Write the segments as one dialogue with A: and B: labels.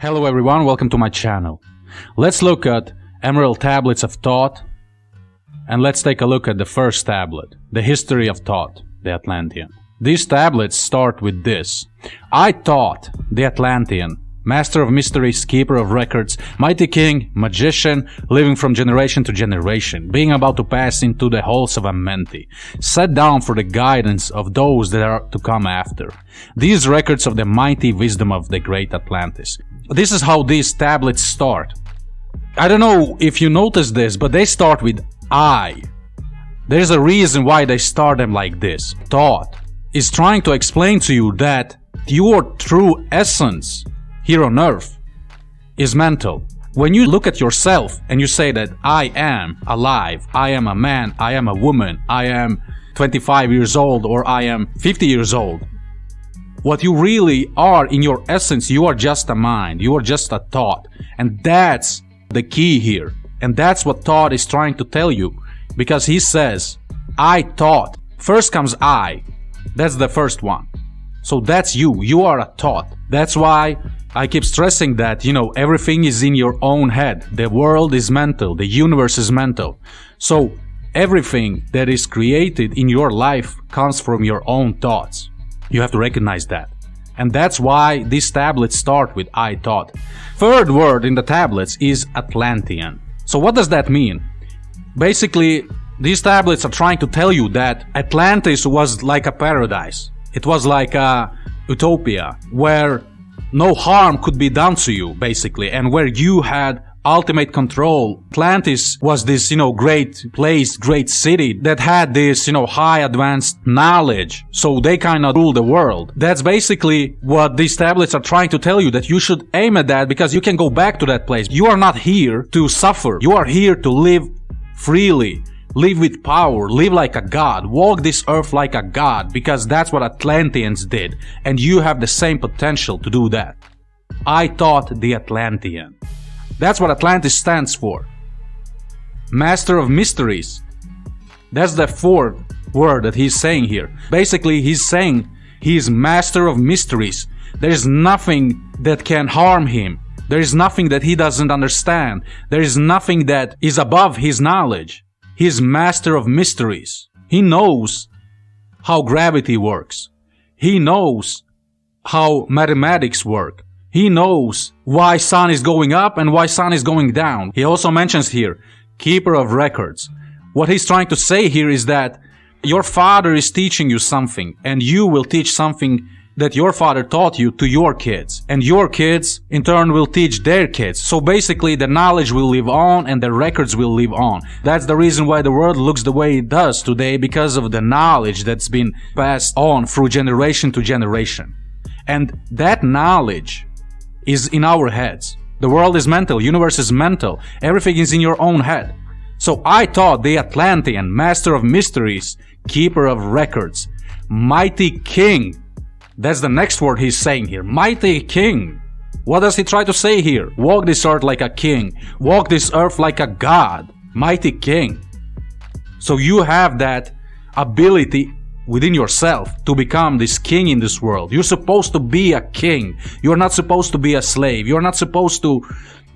A: Hello everyone, welcome to my channel. Let's look at Emerald Tablets of Thoth, and let's take a look at the first tablet, the history of Thoth, the Atlantean. These tablets start with this: I Thoth, the Atlantean, master of mysteries, keeper of records, mighty king, magician, living from generation to generation, being about to pass into the halls of Amenti, set down for the guidance of those that are to come after. These records of the mighty wisdom of the great Atlantis. This is how these tablets start. I don't know if you noticed this, but they start with I. There's a reason why they start them like this. Thoth is trying to explain to you that your true essence here on earth is mental. When you look at yourself and you say that I am alive, I am a man, I am a woman, I am 25 years old, or I am 50 years old, what you really are in your essence, you are just a mind, you are just a thought. And that's the key here. And that's what Thoth is trying to tell you. Because he says, I thought. First comes I. That's the first one. So that's you. You are a thought. That's why I keep stressing that, everything is in your own head. The world is mental. The universe is mental. So everything that is created in your life comes from your own thoughts. You have to recognize that. And that's why these tablets start with I Thoth. Third word in the tablets is Atlantean. So what does that mean? Basically, these tablets are trying to tell you that Atlantis was like a paradise. It was like a utopia where no harm could be done to you, basically, and where you had ultimate control. Atlantis was this, great place, great city that had this, high advanced knowledge. So they kind of rule the world. That's basically what these tablets are trying to tell you, that you should aim at that because you can go back to that place. You are not here to suffer. You are here to live freely, live with power, live like a god, walk this earth like a god, because that's what Atlanteans did. And you have the same potential to do that. I Thoth, the Atlantean. That's what Atlantis stands for. Master of mysteries. That's the fourth word that he's saying here. Basically, he's saying he is master of mysteries. There is nothing that can harm him. There is nothing that he doesn't understand. There is nothing that is above his knowledge. He is master of mysteries. He knows how gravity works. He knows how mathematics work. He knows why sun is going up and why sun is going down. He also mentions here, keeper of records. What he's trying to say here is that your father is teaching you something, and you will teach something that your father taught you to your kids. And your kids, in turn, will teach their kids. So basically, the knowledge will live on and the records will live on. That's the reason why the world looks the way it does today, because of the knowledge that's been passed on through generation to generation. And that knowledge is in our heads. The world is mental, universe is mental, everything is in your own head. So I Thoth, the Atlantean, master of mysteries, keeper of records, mighty king. That's the next word he's saying here, mighty king. What does he try to say here? Walk this earth like a king, walk this earth like a god, mighty king. So you have that ability within yourself to become this king in this world. You're supposed to be a king. You're not supposed to be a slave. You're not supposed to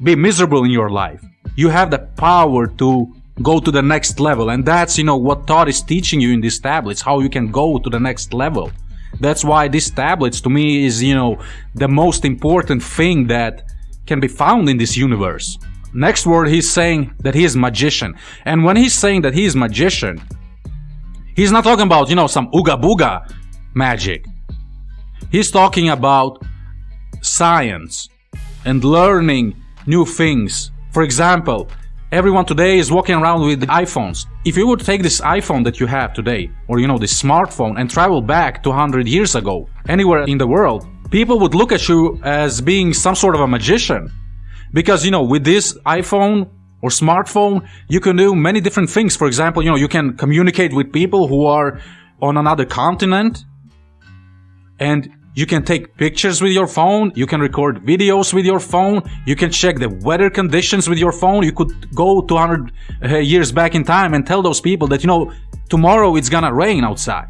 A: be miserable in your life. You have the power to go to the next level. And that's, what Thoth is teaching you in these tablets, how you can go to the next level. That's why these tablets to me is, the most important thing that can be found in this universe. Next word, he's saying that he is magician. And when he's saying that he is magician, he's not talking about, some ooga booga magic. He's talking about science and learning new things. For example, everyone today is walking around with iPhones. If you would take this iPhone that you have today, or this smartphone, and travel back to 100 years ago, anywhere in the world, people would look at you as being some sort of a magician. Because, with this iPhone or smartphone, you can do many different things. For example, you can communicate with people who are on another continent, and you can take pictures with your phone, you can record videos with your phone, you can check the weather conditions with your phone. You could go 200 years back in time and tell those people that, tomorrow it's gonna rain outside.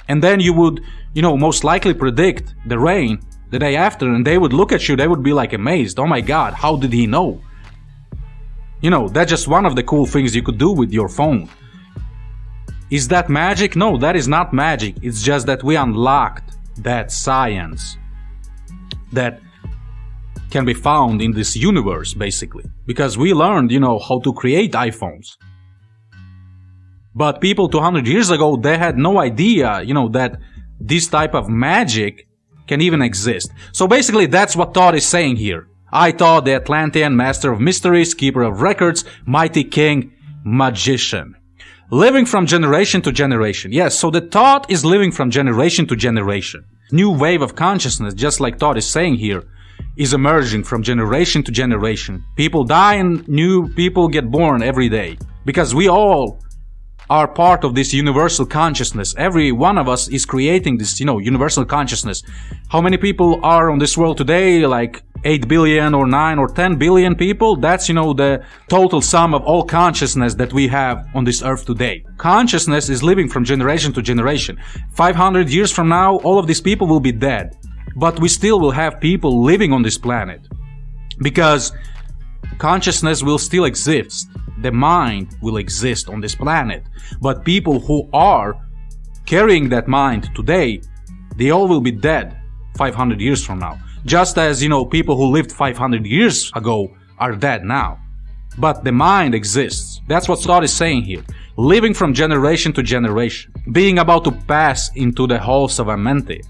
A: And then you would, most likely predict the rain the day after, and they would look at you, they would be like amazed. Oh my God, how did he know? You know, that's just one of the cool things you could do with your phone. Is that magic? No, that is not magic. It's just that we unlocked that science that can be found in this universe, basically. Because we learned, you know, how to create iPhones. But people 200 years ago, they had no idea, you know, that this type of magic can even exist. So basically, that's what Thoth is saying here. I, Thoth, the Atlantean, master of mysteries, keeper of records, mighty king, magician. Living from generation to generation. Yes, so the Thoth is living from generation to generation. New wave of consciousness, just like Thoth is saying here, is emerging from generation to generation. People die and new people get born every day. Because we all are part of this universal consciousness. Every one of us is creating this, you know, universal consciousness. How many people are on this world today? Like 8 billion or 9 or 10 billion people? That's, you know, the total sum of all consciousness that we have on this earth today. Consciousness is living from generation to generation. 500 years from now, all of these people will be dead. But we still will have people living on this planet. Because consciousness will still exist. The mind will exist on this planet. But people who are carrying that mind today, they all will be dead 500 years from now. Just as, you know, people who lived 500 years ago are dead now. But the mind exists. That's what Thoth is saying here. Living from generation to generation. Being about to pass into the halls of Amenti.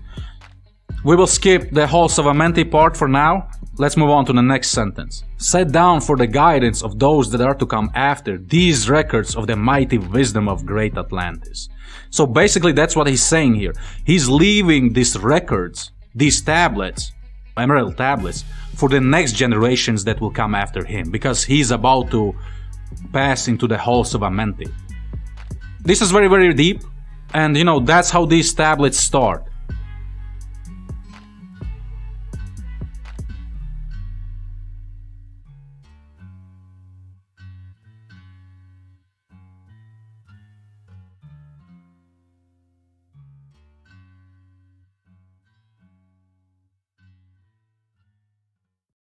A: We will skip the halls of Amenti part for now. Let's move on to the next sentence. Set down for the guidance of those that are to come after these records of the mighty wisdom of great Atlantis. So basically that's what he's saying here. He's leaving these records, these tablets, Emerald Tablets, for the next generations that will come after him, because he's about to pass into the halls of Amenti. This is very, very deep, and you know, that's how these tablets start.